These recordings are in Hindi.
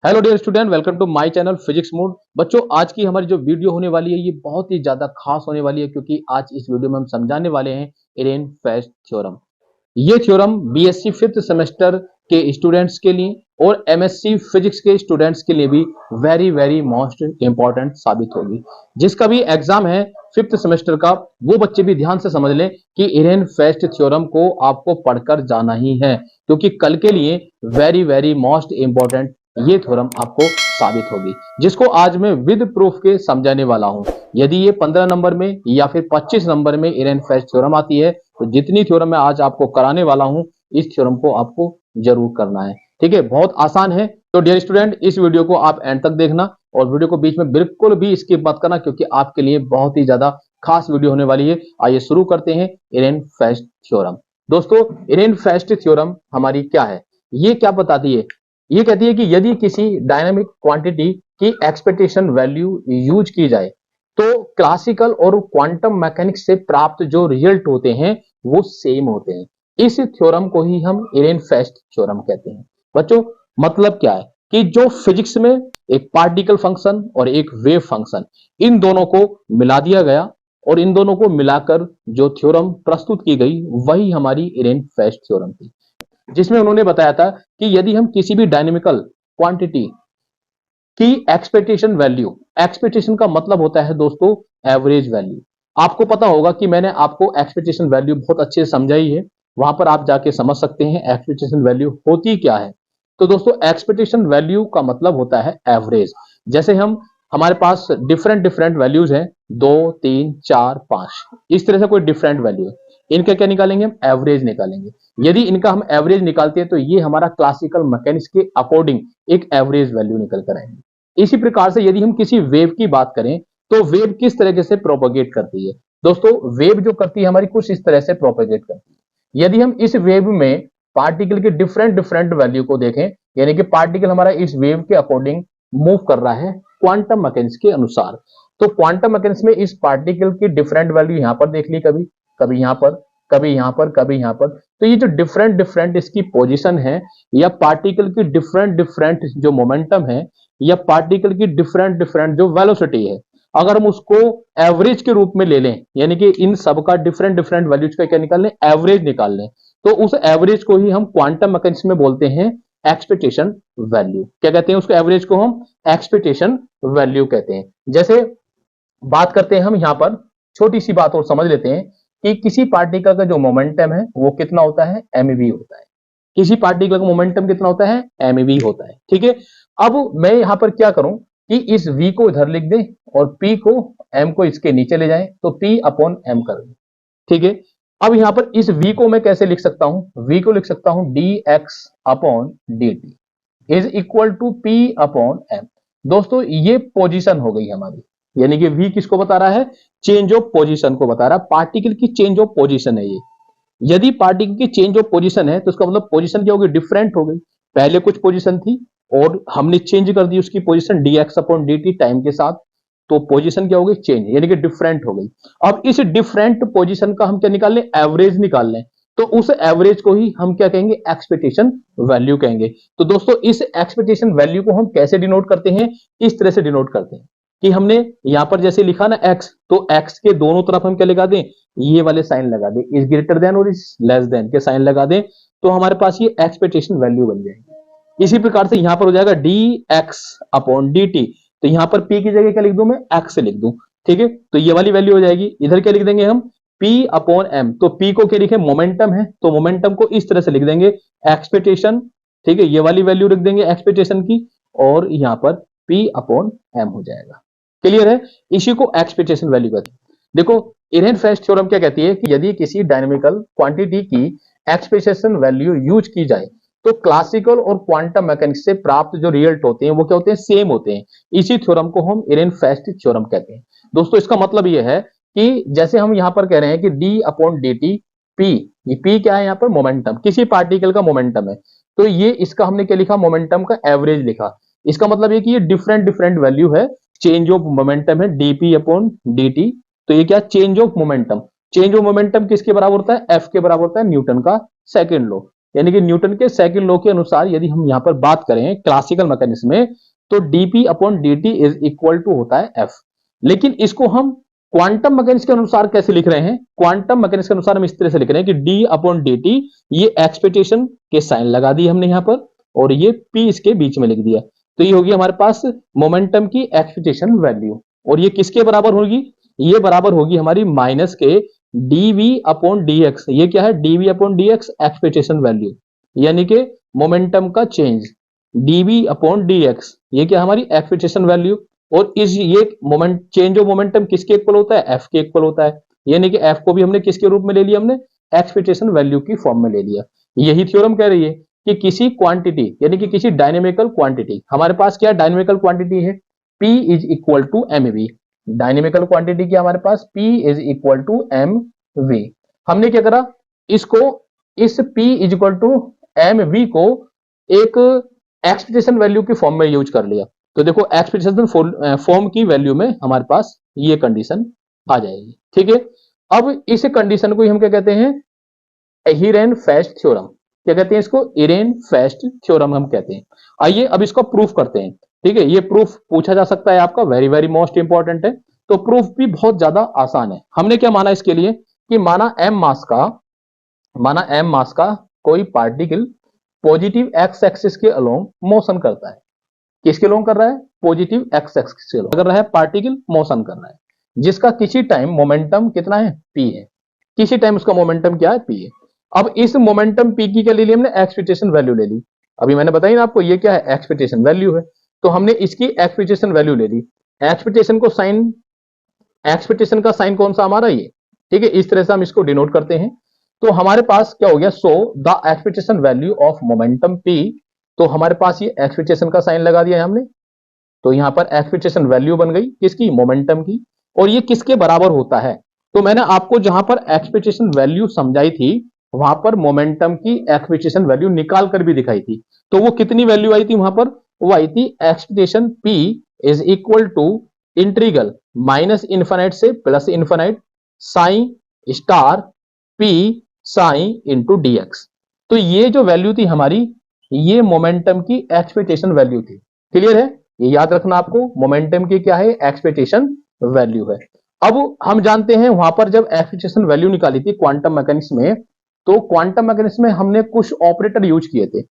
Hello dear student, welcome to my channel physics mood. बच्चों, आज की हमारी जो वीडियो होने वाली है ये बहुत ही ज्यादा खास होने वाली है, क्योंकि आज इस वीडियो में हम समझाने वाले हैं एरेनफेस्ट थ्योरम। ये थ्योरम बीएससी फिफ्थ सेमेस्टर के स्टूडेंट्स के लिए और एमएससी फिजिक्स के स्टूडेंट्स के लिए भी वेरी वेरी मोस्ट इंपॉर्टेंट साबित होगी। जिसका भी एग्जाम है फिफ्थ सेमेस्टर का, वो बच्चे भी ध्यान से समझ लें कि एरेनफेस्ट थ्योरम को आपको पढ़कर जाना ही है, क्योंकि कल के लिए वेरी वेरी मोस्ट इंपॉर्टेंट ये थ्योरम आपको साबित होगी, जिसको आज मैं विद प्रूफ के समझाने वाला हूं। यदि ये 15 नंबर में या फिर 25 नंबर में एरेनफेस्ट थ्योरम आती है, तो जितनी थ्योरम मैं आज आपको कराने वाला हूं, इस थ्योरम को आपको जरूर करना है। ठीक है, बहुत आसान है। तो डियर स्टूडेंट, इस वीडियो को आप एंड तक देखना और वीडियो को बीच में बिल्कुल भी स्किप मत करना, क्योंकि आपके लिए बहुत ही ज्यादा खास वीडियो होने वाली है। आइए शुरू करते हैं एरेनफेस्ट थ्योरम। दोस्तों, एरेनफेस्ट थ्योरम हमारी क्या है, ये क्या बताती है? ये कहती है कि यदि किसी डायनामिक क्वांटिटी की एक्सपेक्टेशन वैल्यू यूज की जाए, तो क्लासिकल और क्वांटम मैकेनिक्स से प्राप्त जो रिजल्ट होते हैं वो सेम होते हैं। इस थ्योरम को ही हम एरेनफेस्ट थ्योरम कहते हैं। बच्चों, मतलब क्या है कि जो फिजिक्स में एक पार्टिकल फंक्शन और एक वेव फंक्शन, इन दोनों को मिला दिया गया और इन दोनों को मिलाकर जो थ्योरम प्रस्तुत की गई, वही हमारी एरेनफेस्ट थ्योरम थी। जिसमें उन्होंने बताया था कि यदि हम किसी भी डायनेमिकल क्वांटिटी की एक्सपेक्टेशन वैल्यू, एक्सपेक्टेशन का मतलब होता है दोस्तों एवरेज वैल्यू। आपको पता होगा कि मैंने आपको एक्सपेक्टेशन वैल्यू बहुत अच्छे से समझाई है, वहां पर आप जाके समझ सकते हैं एक्सपेक्टेशन वैल्यू होती क्या है। तो दोस्तों, एक्सपेक्टेशन वैल्यू का मतलब होता है एवरेज। जैसे हमारे पास डिफरेंट डिफरेंट वैल्यूज हैं, 2 3 4 5, इस तरह से कोई डिफरेंट वैल्यू है, इनका क्या निकालेंगे? हम एवरेज निकालेंगे। यदि इनका हम एवरेज निकालते हैं तो ये हमारा क्लासिकल मैकेनिक्स के अकॉर्डिंग एक एवरेज वैल्यू निकल कर आएंगे। इसी प्रकार से यदि हम किसी वेव की बात करें, तो वेव किस तरीके से प्रोपोगेट करती है? दोस्तों, वेव जो करती है हमारी कुछ इस तरह से प्रोपोगेट करती है। यदि हम इस वेव में पार्टिकल के डिफरेंट डिफरेंट वैल्यू को देखें, यानी कि पार्टिकल हमारा इस वेव के अकॉर्डिंग मूव कर रहा है क्वांटम मैकेनिक्स के अनुसार, तो क्वांटम मैकेनिक्स में इस पार्टिकल की डिफरेंट वैल्यू यहां पर देख ली, कभी कभी यहां पर, कभी यहां पर, कभी यहां पर। तो ये जो डिफरेंट डिफरेंट इसकी पोजीशन है, या पार्टिकल की डिफरेंट डिफरेंट जो मोमेंटम है, या पार्टिकल की डिफरेंट डिफरेंट जो वेलोसिटी है, अगर हम उसको एवरेज के रूप में ले लें, यानी कि इन सब का डिफरेंट डिफरेंट वैल्यूज का क्या निकाल लें? एवरेज निकाल लें, तो उस एवरेज को ही हम क्वांटम मैकेनिक्स में बोलते हैं एक्सपेक्टेशन वैल्यू। क्या कहते हैं उसको? एवरेज को हम एक्सपेक्टेशन वैल्यू कहते हैं। जैसे बात करते हैं हम यहां पर, छोटी सी बात और समझ लेते हैं कि किसी पार्टिकल का जो मोमेंटम है वो कितना होता है? एमवी होता है। किसी पार्टिकल का मोमेंटम कितना होता है? एमवी होता है। ठीक है, अब मैं यहां पर क्या करूं कि इस v को इधर लिख दें और p को, m को इसके नीचे ले जाएं, तो p अपॉन m कर दें। ठीक है, अब यहां पर इस v को मैं कैसे लिख सकता हूं? v को लिख सकता हूं dx upon dt is equal to p upon m। दोस्तों, ये पोजीशन हो गई हमारी, यानी कि v किसको बता रहा है? चेंज ऑफ पोजीशन को बता रहा है, पार्टिकल की चेंज ऑफ पोजीशन है ये। यदि पार्टिकल की चेंज ऑफ पोजीशन है, तो उसका मतलब पोजीशन क्या होगी? डिफरेंट हो गई। पहले कुछ पोजीशन थी और हमने चेंज कर दी उसकी position dx upon dt time के साथ, तो पोजीशन क्या हो गई? चेंज, यानी कि डिफरेंट हो गई। अब इस डिफरेंट पोजीशन का हम क्या निकाल लें? एवरेज निकाल लें। तो उस एवरेज को ही हम क्या कहेंगे? एक्सपेक्टेशन वैल्यू कहेंगे। तो दोस्तों, इस एक्सपेक्टेशन वैल्यू को हम कैसे डिनोट करते हैं? इस तरह से डिनोट करते हैं कि हमने यहां पर जैसे लिखा ना x, तो x के दोनों तरफ हम क्या लगा दें? ये वाले साइन लगा दें, इज ग्रेटर देन और इज लेस देन के साइन लगा दें, तो हमारे पास ये एक्सपेक्टेशन वैल्यू बन जाएगी। इसी प्रकार से यहां पर हो जाएगा dx अपॉन dt, तो यहां पर p की जगह क्या लिख दूं? मैं x लिख दूं। ठीक है, तो ये वाली वैल्यू हो जाएगी। इधर क्या लिख देंगे हम? p अपॉन m, तो p को क्या लिखे? मोमेंटम है, तो मोमेंटम को इस तरह से लिख देंगे एक्सपेक्टेशन। ठीक है, ये वाली वैल्यू लिख देंगे एक्सपेक्टेशन की, और यहां पर p अपॉन m हो जाएगा। क्लियर है? इसी को एक्सपेक्टेशन वैल्यू कहते हैं। देखो, एरेनफेस्ट थ्योरम क्या कहती है कि यदि किसी डायनेमिकल क्वांटिटी की एक्सपेक्टेशन वैल्यू यूज की जाए, तो क्लासिकल और क्वांटम मैकेनिक्स से प्राप्त जो रिजल्ट होते हैं वो क्या होते हैं? सेम होते हैं। इसी थ्योरम को हम एरेनफेस्ट थ्योरम कहते हैं। दोस्तों, इसका मतलब यह है कि जैसे हम यहां पर कह रहे हैं कि d अपॉन dt, p, ये p क्या है? यहां पर मोमेंटम, किसी पार्टिकल का मोमेंटम है, तो ये इसका हमने क्या लिखा? मोमेंटम का एवरेज लिखा। इसका मतलब ये कि ये डिफरेंट डिफरेंट वैल्यू है, चेंज ऑफ मोमेंटम है dp अपॉन dt, तो ये क्या? Change of momentum. Change of momentum किसके बराबर होता है? f के बराबर होता है, न्यूटन का सेकंड लॉ। यानी कि न्यूटन के सेकंड लॉ के अनुसार यदि हम यहाँ पर बात करें क्लासिकल मैकेनिक्स में, तो dp upon dt is equal to होता है f। लेकिन इसको हम क्वांटम मैकेनिक्स के अनुसार कैसे लिख रहे हैं? क्वांटम मैकेनिक्स के अनुसार हम इस तरह से लिख रहे हैं कि d अपॉन dt, ये एक्सपेक्टेशन के साइन लगा दी हमने यहाँ पर, और ये p इसके बीच में लिख दिया। तो ये होगी हमारे पास मोमेंटम की एक्सपेक्टेशन वैल्यू, और ये किसके बराबर होगी? ये बराबर होगी हमारी माइनस के dv अपॉन dx। ये क्या है? dv upon dx expectation value, यानी कि मोमेंटम का चेंज dv अपॉन dx, ये क्या हमारी एक्सपेक्टेशन वैल्यू। और इस ये मोमेंट चेंज ऑफ मोमेंटम किसके इक्वल होता है? f के इक्वल होता है, यानी कि f को भी हमने किसके रूप में ले लिया? हमने एक्सपेक्टेशन वैल्यू की फॉर्म में ले लिया। यही थ्योरम कह रही है कि किसी क्वांटिटी यानी कि किसी डायनेमिकल क्वांटिटी, हमारे पास क्या डायनेमिकल क्वांटिटी है? p is equal to mv। Dynamical quantity क्या हमारे पास? p is equal to mv। हमने क्या करा? इसको इस p is equal to mv को एक एक्सपेक्टेशन वैल्यू की फॉर्म में यूज कर लिया। तो देखो एक्सपेक्टेशन फॉर्म की वैल्यू में हमारे पास ये कंडीशन आ जाएगी, ठीक है। अब इस कंडीशन को हम क्या कहते हैं? ईरेनफेस्ट थ्योरम। क्या कहते हैं इसको? ईरेनफेस्ट थ्योरम हम कहते हैं। आइए अब इसको प्रूफ करते हैं, ठीक है। ये प्रूफ पूछा जा सकता है आपका, वेरी वेरी मोस्ट इंपॉर्टेंट है। तो प्रूफ भी बहुत ज्यादा आसान है। हमने क्या माना इसके लिए कि माना m मास का कोई पार्टिकल पॉजिटिव एक्स एक्सिस के अलोंग मोशन करता है। किसके अलोंग कर रहा है? पॉजिटिव एक्स एक्सिस के अलोंग कर रहा है, पार्टिकल मोशन कर रहा है, जिसका किसी टाइम मोमेंटम कितना है? p है। किसी टाइम उसका मोमेंटम क्या है? p है। अब इस मोमेंटम p की क्या ले ली हमने? एक्सपेक्टेशन वैल्यू ले ली। अभी मैंने बताई ना आपको, ये क्या है? एक्सपेक्टेशन वैल्यू है। तो हमने इसकी एक्सपेक्टेशन वैल्यू ले ली। एक्सपेक्टेशन का साइन कौन सा हमारा? ये, ठीक है। इस तरह से हम इसको डिनोट करते हैं। तो हमारे पास क्या हो गया? So the expectation value of momentum p। तो हमारे पास ये एक्सपेक्टेशन का साइन लगा दिया है हमने, तो यहां पर एक्सपेक्टेशन वैल्यू बन गई किसकी? मोमेंटम की। और ये किसके बराबर होता है? तो मैंने आपको जहां पर एक्सपेक्टेशन वैल्यू समझाई थी, वहां पर मोमेंटम की एक्सपेक्टेशन वैल्यू निकाल कर भी दिखाई थी। तो वो कितनी वैल्यू आई थी वहां पर? वो आई थी expectation p is equal to integral minus infinite से plus infinite sign star p sine into dx। तो ये जो वैल्यू थी हमारी, ये मोमेंटम की एक्सपेक्टेशन वैल्यू थी। क्लियर है? ये याद रखना आपको, मोमेंटम की क्या है? एक्सपेक्टेशन वैल्यू है। अब हम जानते हैं वहां पर जब एक्सपेक्टेशन वैल्यू निकाली थी क्वांटम मैकेनिक्स में, तो क्वांटम मैकेनिक्स में हमने कुछ ऑपरेटर यूज किए थे।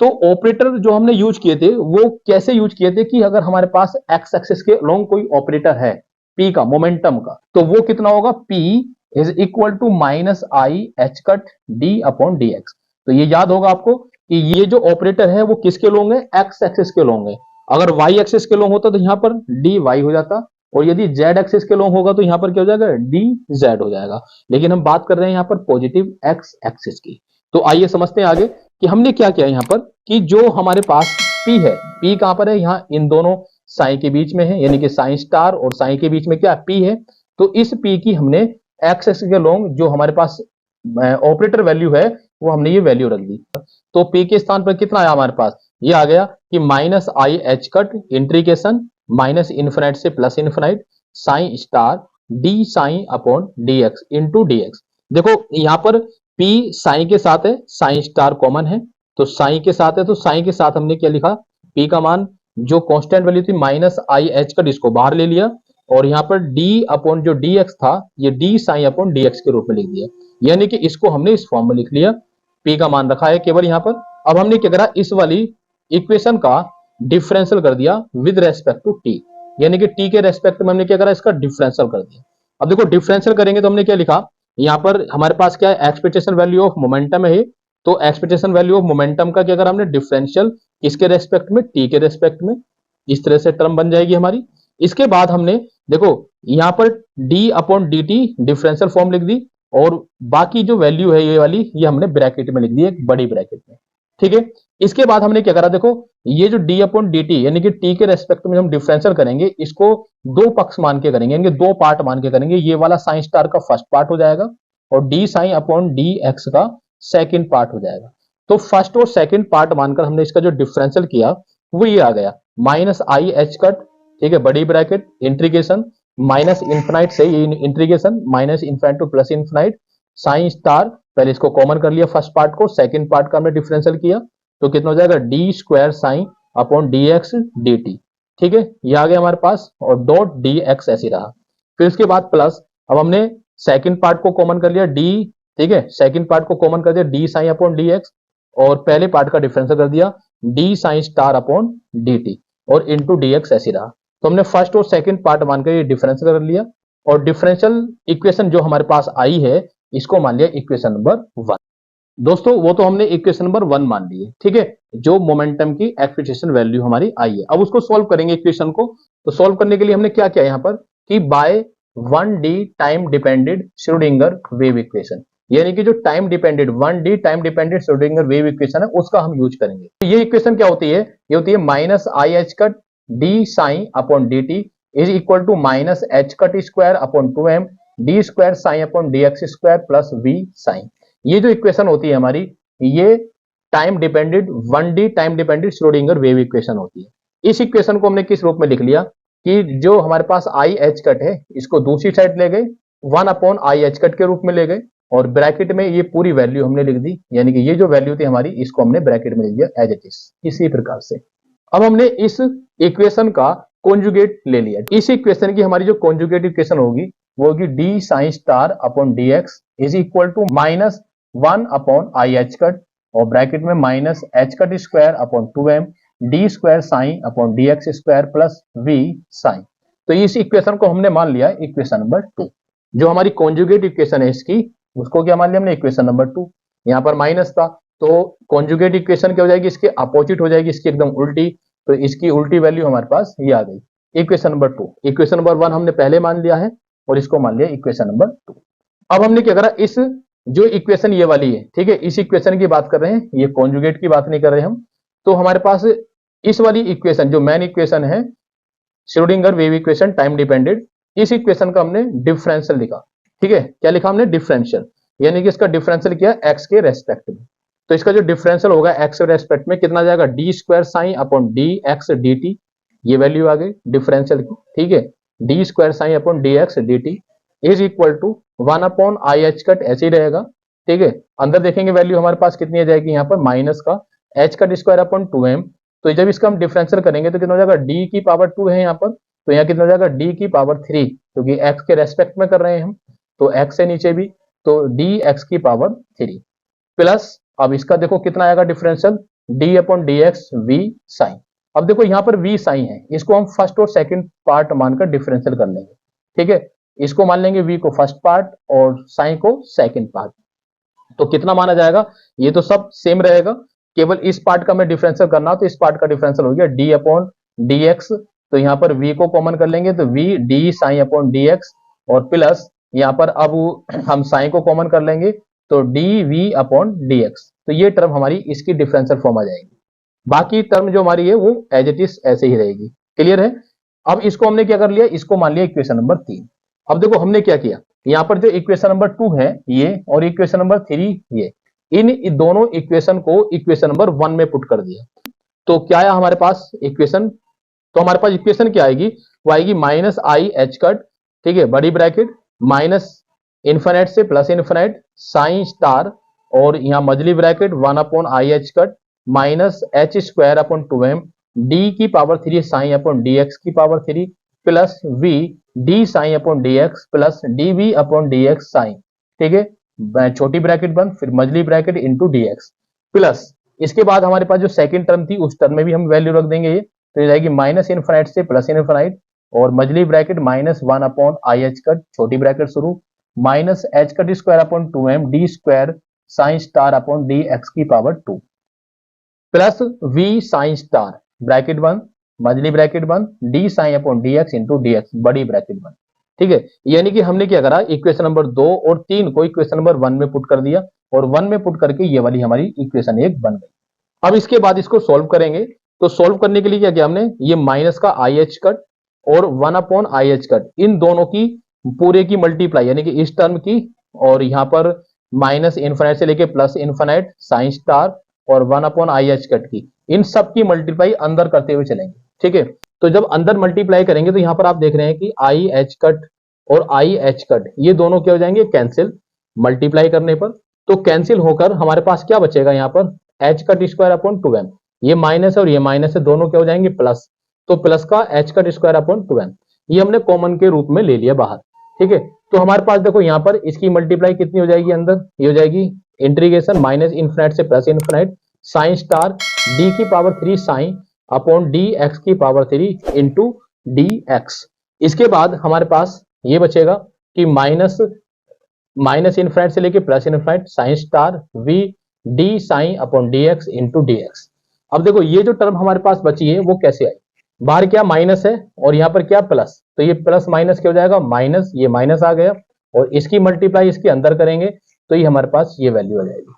तो ऑपरेटर जो हमने यूज किए थे वो कैसे यूज किए थे कि अगर हमारे पास एक्स एक्सिस के अलोंग कोई ऑपरेटर है p का, मोमेंटम का, तो वो कितना होगा? p is equal to minus I H cut d upon D x. तो ये याद होगा आपको कि ये जो ऑपरेटर है वो किसके अलोंग है? एक्स एक्सिस के अलोंग है। अगर वाई एक्सिस के अलोंग होता तो यहां पर डी वाई हो जाता, और यदि जेड एक्सिस के अलोंग होगा तो यहां पर क्या हो जाएगा? डी जेड हो जाएगा। लेकिन हम बात कर रहे हैं यहां पर पॉजिटिव एक्स एक्सिस की। तो आइए समझते हैं आगे कि हमने क्या किया यहां पर कि जो हमारे पास p है, p कहां पर है? यहां इन दोनों साइन के बीच में है, यानी कि साइन स्टार और साइन के बीच में क्या p है। तो इस p की हमने एक्स एक्सिस के अलोंग जो हमारे पास ऑपरेटर वैल्यू है वो हमने ये वैल्यू रख दी। तो p के स्थान पर कितना आया हमारे पास? ये आ गया कि minus I H cut integration minus infinite से plus infinite sign star D sign upon D x into D X. देखो यहां पर p साइन के साथ है, साइन स्टार कॉमन है, तो साइन के साथ है, तो साइन के साथ हमने क्या लिखा? p का मान जो कांस्टेंट वैल्यू थी माइनस आई एच कट, इसको बाहर ले लिया, और यहां पर d अपॉन जो dx था ये d साइन अपॉन dx के रूप में लिख दिया। यानी कि इसको हमने इस फॉर्म में लिख लिया, p का मान रखा है केवल यहां पर। अब हमने क्या करा? इस वाली इक्वेशन का डिफरेंशियल कर दिया विद रेस्पेक्ट टू t, यानी कि t के रेस्पेक्ट में हमने क्या करा? इसका डिफरेंशियल कर दिया। अब देखो डिफरेंशियल करेंगे तो हमने क्या लिखा? यहां पर हमारे पास क्या है? एक्सपेक्टेशन वैल्यू ऑफ मोमेंटम है, तो एक्सपेक्टेशन वैल्यू ऑफ मोमेंटम का क्या करा हमने? डिफरेंशियल किसके रेस्पेक्ट में? t के रेस्पेक्ट में। इस तरह से टर्म बन जाएगी हमारी। इसके बाद हमने देखो यहां पर d upon D T differential form लिख दी, और बाकी जो वैल्यू है ये वाली ये हमने ब्रैकेट में लिख दी, एक बड़ी ब्रैकेट में, ठीक है। इसके बाद हमने क्या करा? देखो ये जो d अपॉन डी टी यानी कि t के रेस्पेक्ट में हम डिफरेंशियल करेंगे, इसको दो पक्ष मान के करेंगे, यानी दो पार्ट मान के करेंगे। ये वाला साइन स्टार का फर्स्ट पार्ट हो जाएगा और d sign upon D x का सेकेंड पार्ट हो जाएगा। तो फर्स्ट और सेकेंड पार्ट मानकर हमने इसका जो डिफरेंशियल किया वो ये आ गया माइनस आई एच कट, ठीक है, बड़ी ब्रैकेट इंटीग्रेशन माइनस इन्फिनाइट से ये integration minus infinite two plus infinite sign star पहले इसको कॉमन कर लिया फर्स्ट पार्ट को, सेकंड पार्ट का हमने डिफरेंशियल किया तो कितना हो जाएगा d square psi upon D x d T. ठीक है, ये आ गया हमारे पास और डॉट डी एक्स ऐसे रहा। फिर उसके बाद प्लस, अब हमने सेकंड पार्ट को कॉमन कर लिया डी, ठीक है, सेकंड पार्ट को कॉमन कर दिया D sign upon D X और पहले पार्ट का डिफरेंशियल कर दिया D psi star upon D T और इंटू डी एक्स ऐसे रहा। तो हमने फर्स्ट और सेकंड पार्ट मानकर ये डिफरेंशियल कर लिया और डिफरेंशियल इक्वेशन जो हमारे पास आई है इसको मान लिया इक्वेशन नंबर 1। दोस्तों वो तो हमने इक्वेशन नंबर 1 मान ली है, ठीक है, जो मोमेंटम की एक्सपेक्टेशन वैल्यू हमारी आई है। अब उसको सॉल्व करेंगे इक्वेशन को। तो सॉल्व करने के लिए हमने क्या किया यहाँ पर कि by 1D time dependent Schrodinger wave equation, यानी कि जो time dependent 1D time dependent Schrodinger wave equation है उसका हम यूज करेंगे। तो ये इक्वेशन क्या होती है, ये होती है minus I H cut d sign upon D t is equal to minus H cut square upon 2m D square psi upon D x square plus we psi. ये जो इक्वेशन होती है हमारी, ये time dependent 1D time dependent Schrodinger wave equation होती है। इस इक्वेशन को हमने किस रूप में लिख लिया कि जो हमारे पास आई एच कट है इसको दूसरी साइड ले गए 1 अपॉन आई एच कट के रूप में ले गए और ब्रैकेट में ये पूरी वैल्यू हमने लिख दी, यानी कि ये जो वैल्यू थी हमारी इसको हमने ब्रैकेट में लिख दिया एज इट इज। इसी प्रकार से अब हमने इस इक्वेशन का कॉन्जुगेट ले लिया। इस इक्वेशन की हमारी जो कॉन्जुगेट इक्वेशन होगी वो होगी d psi star upon D x is equal to minus 1 upon I H cut और ब्रैकेट में minus H cut square upon 2m D square psi upon D x square plus we psi. तो इस इक्वेशन को हमने मान लिया इक्वेशन नंबर 2। जो हमारी कॉन्जुगेट इक्वेशन है इसकी उसको क्या मान लिया हमने इक्वेशन नंबर 2। यहाँ पर माइनस था तो कॉन्जुगेट इक्वेशन क्या हो जाएगी, इसके अपोजिट हो जाएगी, इसकी एकदम उल्टी। तो इसकी उल्टी वैल्यू हमारे पास ये आ गई इक्वेशन नंबर 2। इक्वेशन नंबर 1 हमने पहले मान लिया है और इसको मान लिया इक्वेशन नंबर 2। अब हमने क्या करा, इस जो इक्वेशन ये वाली है, ठीक है, इस इक्वेशन की बात कर रहे हैं, ये कॉन्जुगेट की बात नहीं कर रहे हम। तो हमारे पास इस वाली इक्वेशन जो मेन इक्वेशन है Schrodinger wave equation time dependent, इस इक्वेशन का हमने डिफरेंशियल लिखा। ठीक है, क्या लिखा हमने डिफरेंशियल, यानी कि इसका डिफरेंशियल किया एक्स के रेस्पेक्ट में। तो इसका जो डिफरेंशियल होगा एक्स के रेस्पेक्ट में कितना जाएगा d square psi upon D x d t, ये वैल्यू आ गई डिफरेंशियल की। ठीक है, d square psi upon D x d t is equal to 1 upon I H cut ऐसे ही रहेगा। ठीक है, अंदर देखेंगे वैल्यू हमारे पास कितनी आ जाएगी यहाँ पर माइनस का H cut square upon 2m। तो जब इसका हम डिफरेंशियल करेंगे तो कितना हो जाएगा डी की पावर 2 है यहाँ पर, तो यहाँ कितना हो जाएगा डी की पावर 3, क्योंकि एक्स के रेस्पेक्ट में कर रहे हैं हम, तो एक्स से नीचे भी, तो डी एक्स की पावर 3 प्लस, अब इसका देखो कितना आएगा differential d upon D x v psi. अब देखो यहाँ पर वी साइन है, इसको हम फर्स्ट और सेकंड पार्ट मानकर डिफरेंशियल कर लेंगे। ठीक है, इसको मान लेंगे v को फर्स्ट पार्ट और साइन को सेकंड पार्ट। तो कितना माना जाएगा, ये तो सब सेम रहेगा, केवल इस पार्ट का हमें डिफरेंशियल करना हो तो इस पार्ट का डिफरेंशियल हो गया डी अपॉन डी एक्स। तो यहाँ पर v को कॉमन कर लेंगे तो v D sign upon D X और प्लस यहाँ पर अब हम साइन को कॉमन कर लेंगे तो d we upon D x. तो ये टर्म हमारी इसकी डिफरेंशियल फॉर्म आ जाएगी। बाकी टर्म जो हमारी है वो एज इट इज ऐसे ही रहेगी। क्लियर है। अब इसको हमने क्या कर लिया, इसको मान लिया इक्वेशन नंबर 3। अब देखो हमने क्या किया, यहाँ पर जो इक्वेशन नंबर 2 है ये और इक्वेशन नंबर 3 ये, इन दोनों इक्वेशन को इक्वेशन नंबर 1 में पुट कर दिया। तो क्या आया हमारे पास इक्वेशन, तो हमारे पास इक्वेशन क्या आएगी, वो आएगी माइनस आई एच कट, ठीक है, बड़ी ब्रैकेट माइनस इन्फिनिट से प्लस इन्फिनिट साइन स्टार और यहाँ मजली bracket 1 upon I H cut minus H square upon 2m D की power 3 sine upon D x की power 3 plus V D sign upon D X plus D we upon D x sine. ठीक है, छोटी ब्रैकेट बंद, फिर मजली bracket into D X plus, इसके बाद हमारे पास जो सेकंड टर्म थी उस टर्म में भी हम वैल्यू रख देंगे ये, तो ये जाएगी माइनस इन्फिनिट से प्लस इन्फिनिट और मजली bracket minus 1 upon I H cut छोटी ब्रैकेट शुरू minus H cut square upon 2m D square sine star upon D x की power 2 plus we sine star bracket बंद मजली ब्रैकेट बंद D sign upon D x into D X बड़ी ब्रैकेट बंद। ठीक है, यानी कि हमने क्या करा, इक्वेशन नंबर 2 और 3 को इक्वेशन नंबर 1 में पुट कर दिया और 1 में पुट करके ये वाली हमारी इक्वेशन 1 बन गई। अब इसके बाद इसको सोल्व करेंगे, तो सोल्व करने के लिए क्या किया हमने, ये माइनस का आई एच कट और 1 upon I H cut in दोनों की पूरे की मल्टीप्लाई, यानी कि इस टर्म की और यहाँ पर माइनस इन्फिनिट से लेके प्लस इन्फिनिट साइन स्टार और 1 अपॉन आई एच कट की, इन सब की मल्टीप्लाई अंदर करते हुए चलेंगे। ठीक है, तो जब अंदर मल्टीप्लाई करेंगे तो यहाँ पर आप देख रहे हैं कि आई एच कट और आई एच कट ये दोनों क्या हो जाएंगे कैंसिल मल्टीप्लाई करने पर। तो कैंसिल होकर हमारे पास क्या बचेगा यहाँ पर, H cut square upon 2m, ये माइनस और ये माइनस है, दोनों क्या हो जाएंगे प्लस, तो प्लस का H cut square upon 2m, ये हमने कॉमन के रूप में ले लिया बाहर। ठीक है, तो हमारे पास देखो यहाँ पर इसकी मल्टीप्लाई कितनी हो जाएगी अंदर, ये हो जाएगी इंटीग्रेशन माइनस इन्फिनिट से plus infinite sign star D की power 3 sine upon D x की पावर 3 इंटू डी एक्स। इसके बाद हमारे पास ये बचेगा कि माइनस इन्फिनिट से लेके plus infinite sign star v D sign upon D x into D x. अब देखो ये जो टर्म हमारे पास बची है वो कैसे आई, बाहर क्या माइनस है और यहाँ पर क्या प्लस, तो ये प्लस माइनस क्या हो जाएगा माइनस, ये माइनस आ गया और इसकी मल्टीप्लाई इसके अंदर करेंगे तो ये हमारे पास ये वैल्यू आ जाएगी।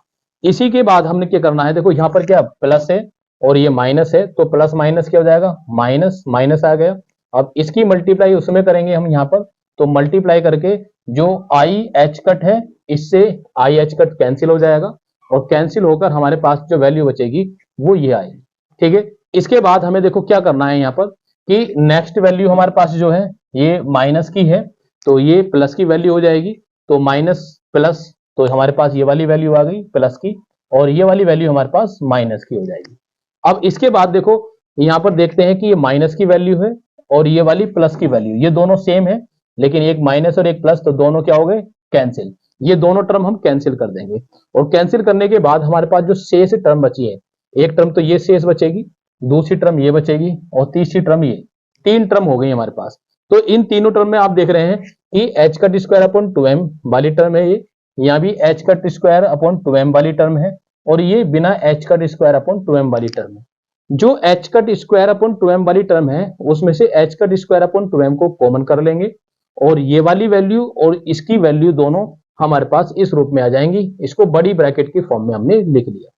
इसी के बाद हमने क्या करना है, देखो यहाँ पर क्या प्लस है और ये माइनस है, तो प्लस माइनस क्या हो जाएगा माइनस, माइनस आ गया। अब इसकी मल्टीप्लाई उसमें करेंगे हम यहाँ पर, तो मल्टीप्लाई करके जो आई एच कट है इससे आई एच कट कैंसिल हो जाएगा और कैंसिल होकर हमारे पास जो वैल्यू बचेगी वो ये आएगी। ठीक है, इसके बाद हमें देखो क्या करना है यहाँ पर कि नेक्स्ट वैल्यू हमारे पास जो है ये माइनस की है, तो ये प्लस की वैल्यू हो जाएगी, तो माइनस प्लस, तो हमारे पास ये वाली वैल्यू आ गई प्लस की और ये वाली वैल्यू हमारे पास माइनस की हो जाएगी। अब इसके बाद देखो यहाँ पर देखते हैं कि ये माइनस की वैल्यू है और ये वाली प्लस की वैल्यू, ये दोनों सेम है लेकिन एक माइनस और एक प्लस, तो दोनों क्या हो गए कैंसिल, ये दोनों टर्म हम कैंसिल कर देंगे और कैंसिल करने के बाद हमारे पास जो शेष टर्म बची है, एक टर्म तो ये शेष बचेगी, दूसरी टर्म ये बचेगी और तीसरी टर्म ये, तीन टर्म हो गई हमारे पास। तो इन तीनों टर्म में आप देख रहे हैं कि H cut square upon 2m वाली टर्म है ये, यहाँ भी H cut square upon 2m वाली टर्म है और ये बिना H cut square upon 2m वाली टर्म है। जो H cut square upon 2m वाली टर्म है उसमें से H cut square upon 2m को कॉमन कर लेंगे और ये वाली वैल्यू और इसकी वैल्यू दोनों हमारे पास इस रूप में आ जाएंगी, इसको बड़ी ब्रैकेट की फॉर्म में हमने लिख लिया।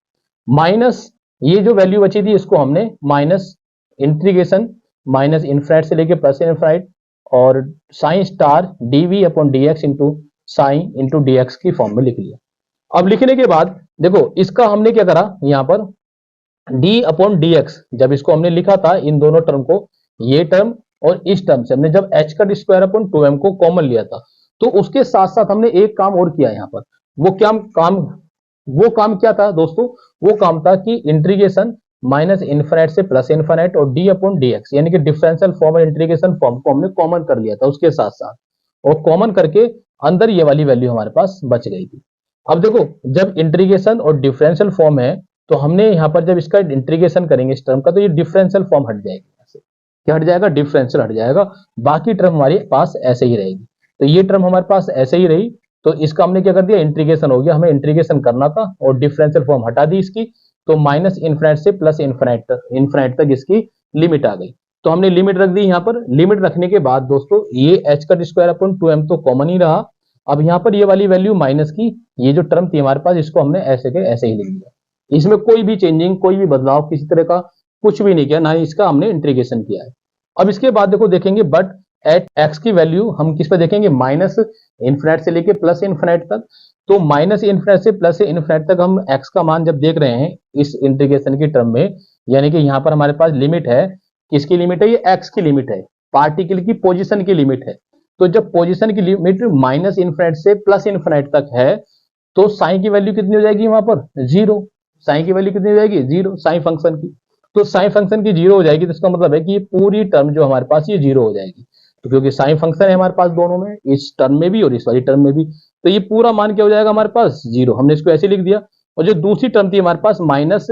माइनस ये जो वैल्यू बची थी इसको हमने माइनस इंटीग्रेशन माइनस इन्फिनिट से लेके प्लस इन्फिनिट और psi star d v upon D x into psi into D x की फॉर्म में लिख लिया। अब लिखने के बाद देखो इसका हमने क्या करा, यहाँ पर डी अपॉन डी एक्स, जब इसको हमने लिखा था इन दोनों टर्म को, ये टर्म और इस टर्म से हमने जब H cut square upon 2m को कॉमन लिया था, तो उसके साथ साथ हमने एक काम और किया यहाँ पर। वो काम क्या था दोस्तों, वो काम था कि इंटीग्रेशन माइनस इन्फिनिट से प्लस इन्फिनिट और डी अपॉन डी एक्स यानी कि डिफरेंशियल फॉर्म और इंटीग्रेशन फॉर्म को हमने कॉमन कर लिया था उसके साथ साथ, और कॉमन करके अंदर ये वाली वैल्यू हमारे पास बच गई थी। अब देखो जब इंटीग्रेशन और डिफरेंशियल फॉर्म है तो हमने यहाँ पर जब इसका इंटीग्रेशन करेंगे इस टर्म का, तो ये डिफरेंशियल फॉर्म हट जाएगी, क्या हट जाएगा डिफरेंशियल हट जाएगा, बाकी टर्म हमारे पास ऐसे ही रहेगी। तो ये टर्म हमारे पास ऐसे ही रही, तो इसका हमने क्या कर दिया इंटीग्रेशन हो गया, हमें इंटीग्रेशन करना था और डिफरेंशियल फॉर्म हटा दी इसकी, तो माइनस इन्फिनिट से प्लस इन्फिनिट तक इसकी लिमिट आ गई। तो हमने लिमिट रख दी यहाँ पर, लिमिट रखने के बाद दोस्तों ये एच का स्क्वायर अपॉन 2m तो कॉमन ही रहा। अब यहाँ पर ये वाली वैल्यू माइनस की, ये जो टर्म थी हमारे पास इसको हमने ऐसे के ऐसे ही लिख दिया, इसमें कोई भी चेंजिंग कोई भी बदलाव किसी तरह का कुछ भी नहीं किया, ना ही इसका हमने इंटीग्रेशन किया है। अब इसके बाद देखो देखेंगे बट एट एक्स की वैल्यू हम किस पे देखेंगे, माइनस इन्फिनिट से लेके प्लस इन्फिनिट तक। तो माइनस इन्फिनिट से प्लस इन्फिनिट तक हम एक्स का मान जब देख रहे हैं इस इंटीग्रेशन की टर्म में, यानी कि यहाँ पर हमारे पास लिमिट है, किसकी लिमिट है, ये एक्स की लिमिट है, पार्टिकल की पोजीशन की लिमिट है। तो जब पोजीशन की लिमिट माइनस इन्फिनिट से प्लस इन्फिनिट तक है तो साइन की वैल्यू कितनी हो जाएगी वहां पर, जीरो। साइन की वैल्यू कितनी हो जाएगी, जीरो, साइन फंक्शन की। तो साइन फंक्शन की जीरो हो जाएगी, तो इसका मतलब है कि ये पूरी टर्म जो हमारे पास ये जीरो हो जाएगी, तो क्योंकि साइन फंक्शन है हमारे पास दोनों में, इस टर्म में भी और इस वाली टर्म में भी, तो ये पूरा मान क्या हो जाएगा हमारे पास जीरो। हमने इसको ऐसे लिख दिया। और जो दूसरी टर्म थी हमारे पास माइनस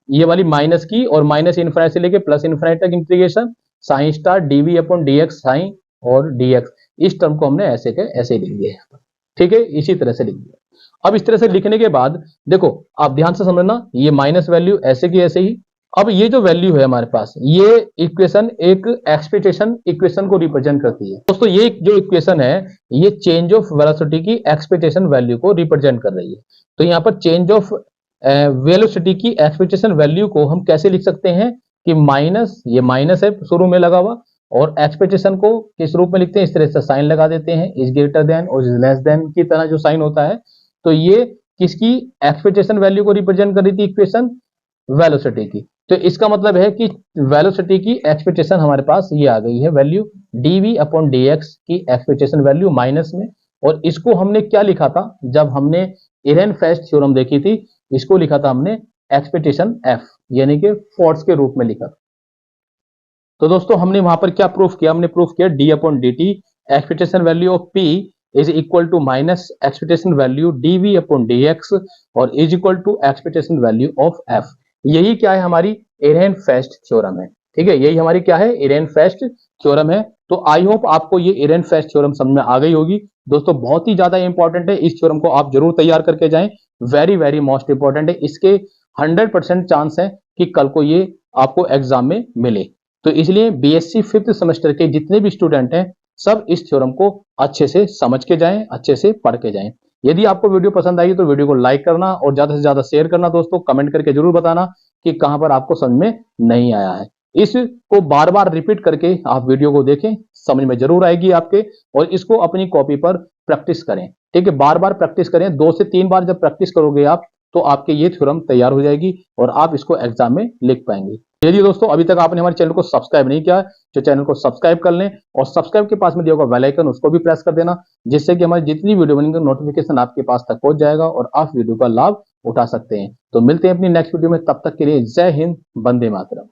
ये वाली माइनस की और माइनस इन्फिनिट से लेके प्लस इन्फिनिट तक integration psi star d v upon D x psi और डी एक्स, इस टर्म को हमने ऐसे के ऐसे लिख दिया। ठीक है, इसी तरह से लिख दिया। अब इस तरह से लिखने के बाद देखो आप ध्यान से समझना, ये माइनस वैल्यू ऐसे की ऐसे ही। अब ये जो वैल्यू है हमारे पास, ये इक्वेशन एक एक्सपेक्टेशन इक्वेशन को रिप्रेजेंट करती है दोस्तों। ये जो इक्वेशन है ये चेंज ऑफ वेलोसिटी की एक्सपेक्टेशन वैल्यू को रिप्रेजेंट कर रही है। तो यहाँ पर चेंज ऑफ वेलोसिटी की एक्सपेक्टेशन वैल्यू को हम कैसे लिख सकते हैं कि माइनस, ये माइनस है शुरू में लगा हुआ, और एक्सपेक्टेशन को किस रूप में लिखते हैं, इस तरह से साइन लगा देते हैं, इज ग्रेटर देन और इज लेस देन की तरह जो साइन होता है। तो ये किसकी एक्सपेक्टेशन वैल्यू को रिप्रेजेंट कर रही थी इक्वेशन, वेलोसिटी की। तो इसका मतलब है कि वेलोसिटी की एक्सपेक्टेशन हमारे पास ये आ गई है value, d v upon D x की एक्सपेक्टेशन वैल्यू माइनस में और इसको हमने क्या लिखा था जब हमने एरेनफेस्ट थ्योरम देखी थी, इसको लिखा था हमने एक्सपेक्टेशन एफ यानी कि फोर्स के रूप में लिखा। तो दोस्तों हमने वहां पर क्या प्रूफ किया, हमने प्रूफ किया D upon D T expectation value of P is equal to minus expectation value D we upon D X और is equal to expectation value of F. यही क्या है, हमारी एरेनफेस्ट थ्योरम है। ठीक है, यही हमारी क्या है, एरेनफेस्ट थ्योरम है। तो आई होप आपको ये एरेनफेस्ट थ्योरम समझ में आ गई होगी। दोस्तों बहुत ही ज्यादा इंपॉर्टेंट है, इस थ्योरम को आप जरूर तैयार करके जाएं, वेरी वेरी मोस्ट इंपॉर्टेंट है। इसके 100% चांस है कि कल को ये आपको एग्जाम में मिले। तो इसलिए बीएससी 5th सेमेस्टर के जितने भी स्टूडेंट हैं सब इस थ्योरम को अच्छे से समझ के जाएं, अच्छे से पढ़ के जाएं। यदि आपको वीडियो पसंद आई तो वीडियो को लाइक करना और ज्यादा से ज्यादा शेयर करना। दोस्तों कमेंट करके जरूर बताना कि कहां पर आपको समझ में नहीं आया है। इसको बार बार रिपीट करके आप वीडियो को देखें, समझ में जरूर आएगी आपके। और इसको अपनी कॉपी पर प्रैक्टिस करें। ठीक है, बार बार प्रैक्टिस करें, 2 से 3 बार जब प्रैक्टिस करोगे आप तो आपके ये थ्योरम तैयार हो जाएगी और आप इसको एग्जाम में लिख पाएंगे। यदि दोस्तों अभी तक आपने हमारे चैनल को सब्सक्राइब नहीं किया तो चैनल को सब्सक्राइब कर लें और सब्सक्राइब के पास में दिया होगा बेल आइकन, उसको भी प्रेस कर देना, जिससे कि हमारी जितनी वीडियो बनेंगे नोटिफिकेशन आपके पास तक पहुंच जाएगा और आप वीडियो का लाभ उठा सकते हैं। तो मिलते हैं अपनी नेक्स्ट वीडियो में, तब तक के लिए जय हिंद, वंदे मातरम।